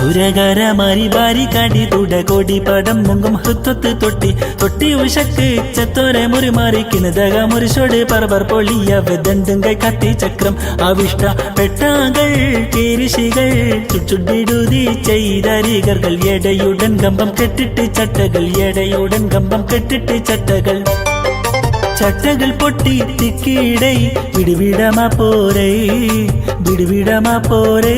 സുരകര മരിബാരി കടി തുട കോടി പടം മുങ്കും ഹൃത്വത്ത് തൊട്ടി തൊട്ടി ഉഷക്ക് ചത്തോരെ മുറിമാറിക്കുന്നതക മുറിശോട് പറബർ പൊളിയ വെദണ്ടുങ്കൈ കത്തി ചക്രം അവിഷ്ട പെട്ടാകൾ കേരിശികൾ ചുച്ചുടിടുതി ചെയ്തരികകൾ എടയുടൻ കമ്പം കെട്ടിട്ട് ചട്ടകൾ എടയുടൻ കമ്പം കെട്ടിട്ട് ചട്ടകൾ ചട്ടകൾ പൊട്ടി തിക്കിടൈ വിടുവിടമാ പോരേ വിടുവിടമാ പോരേ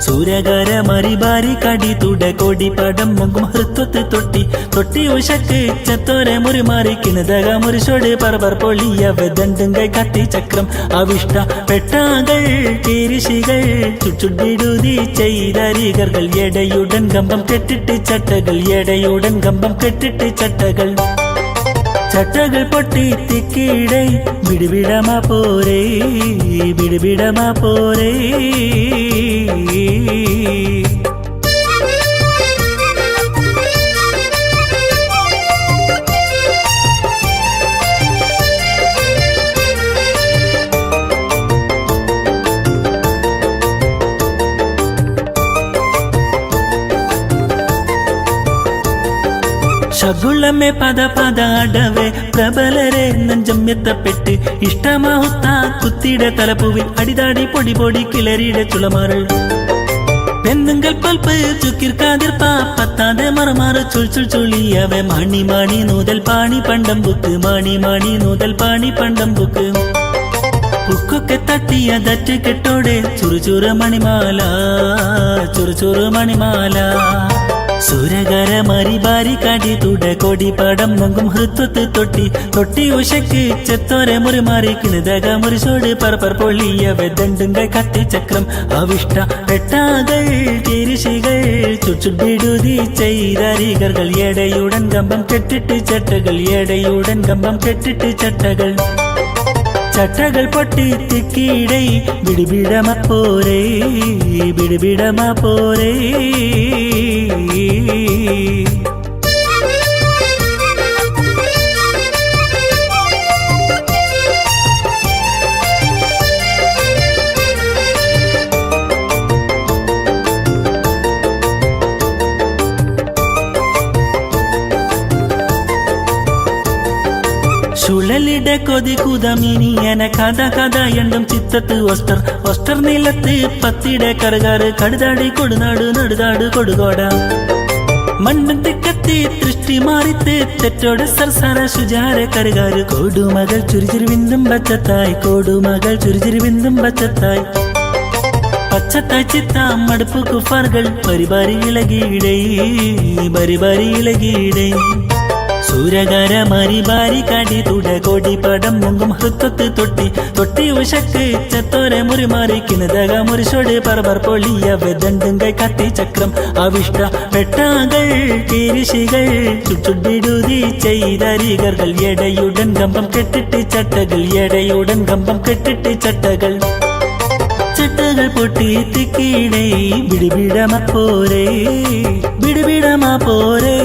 സൂര്യകര മരിബാരി കടി തുട കോടി പടം മുങ്കും ഹൃത്വത്ത് തൊട്ടി തൊട്ടി ഉഷക്ക് ചത്തോരെ മുറിമാറിക്കുന്നതക മുറിശോട് പറബർ പൊളിയ വെദണ്ടുങ്കൈ കത്തി ചക്രം അവിഷ്ട പെട്ടാകൾ കേരിശികൾ ചുച്ചുടിടുതി ചെയ്തരികകൾ എടയുടൻ കമ്പം കെട്ടിട്ട് ചട്ടകൾ എടയുടൻ കമ്പം കെട്ടിട്ട് ചട്ടകൾ ചട്ടകൾ പൊട്ടി തിക്കിടൈ വിടുവിടമാ പോരേ വിടുവിടമാ പോരേ ശകുളമേ പദ പദ അടവേ പ്രബലരെ നെഞ്ചമ്യത്തപ്പെട്ട് ഇഷ്ടമാഹുത്ത കുത്തിയുടെ തലപ്പൂവിൽ അടിതാടി പൊടി പൊടി കിളറിയുടെ ചുളമാറൾ പെണ്ണുങ്ങൾ പൽപ്പ് ചുക്കിർക്കാതിർപ്പാ പത്താതെ മറമാറ് ചുൾ ചുൾ ചുളിയവേ മാണി മാണി നൂതൽ പാണി പണ്ടം ബുക്ക് മാണി മാണി നൂതൽ പാണി പണ്ടം ബുക്ക് ഉക്കൊക്കെ തട്ടിയ ദറ്റ് കെട്ടോടെ ചുറുചുറു മണിമാല ചുറുചുറു മണിമാല സൂര്യകര മരിബാരി കടി തുട കോടി പടം മുങ്കും ഹൃത്വത്ത് തൊട്ടി തൊട്ടി ഉഷക്ക് ചെത്തോരെ മുറിമാറിക്കുന്നതക മുറിശോട് പറപ്പർ പൊളിയ വെദണ്ടുങ്കൈ കത്തി ചക്രം അവിഷ്ട പെട്ടാകൾ കേരിശികൾ ചുച്ചുടിടുതി ചെയ്തരികകൾ എടയുടൻ കമ്പം കെട്ടിട്ട് ചട്ടകൾ എടയുടൻ കമ്പം കെട്ടിട്ട് ചട്ടകൾ ചട്ടകൾ പൊട്ടി തിക്കിടൈ വിടുവിടമാ പോരേ വിടുവിടമാ പോരേ ചുഴലിടെ കൊതി കുതമിനിയന കഥ കഥ എണ്ടും ചിത്തത്ത് ഒസ്റ്റർ ഒസ്റ്റർ നീലത്ത് പത്തിടെ കറുകാറ് കടുതാടി കൊടുനാട് നടുതാട് കൊടുകോട മണ്ണും തിക്കത്തി ദൃഷ്ടി മാറിത്ത് തെറ്റോട് സർസാര ശുചാര കറുകാറ് കോടുമകൾ ചുരിചിരിവിന്തും പച്ചത്തായി കോടുമകൾ ചുരിചിരിവിന്തും പച്ചത്തായി പച്ചത്തായി ചിത്താം മടുപ്പ് കുഫാറുകൾ പരിപാരി ഇളകിയിടേ പരിപാരി ഇളകിയിടേ സൂര്യകര മരിബാരി കടി തുട കോടി പടം മുങ്കും ഹൃത്വത്ത് തൊട്ടി തൊട്ടി ഉഷക്ക് ചത്തോരെ മുറിമാറിക്കുന്നതക മുറിശോട് പറബർ പൊളിയ വെദണ്ടുങ്കൈ കത്തി ചക്രം അവിഷ്ട പെട്ടാകൾ കേരിശികൾ ചുച്ചുടിടുതി ചെയ്തരികകൾ എടയുടൻ കമ്പം കെട്ടിട്ട് ചട്ടകൾ എടയുടൻ കമ്പം കെട്ടിട്ട് ചട്ടകൾ ചട്ടകൾ പൊട്ടി തിക്കിടൈ വിടുവിടമാ പോരേ വിടുവിടമാ പോരേ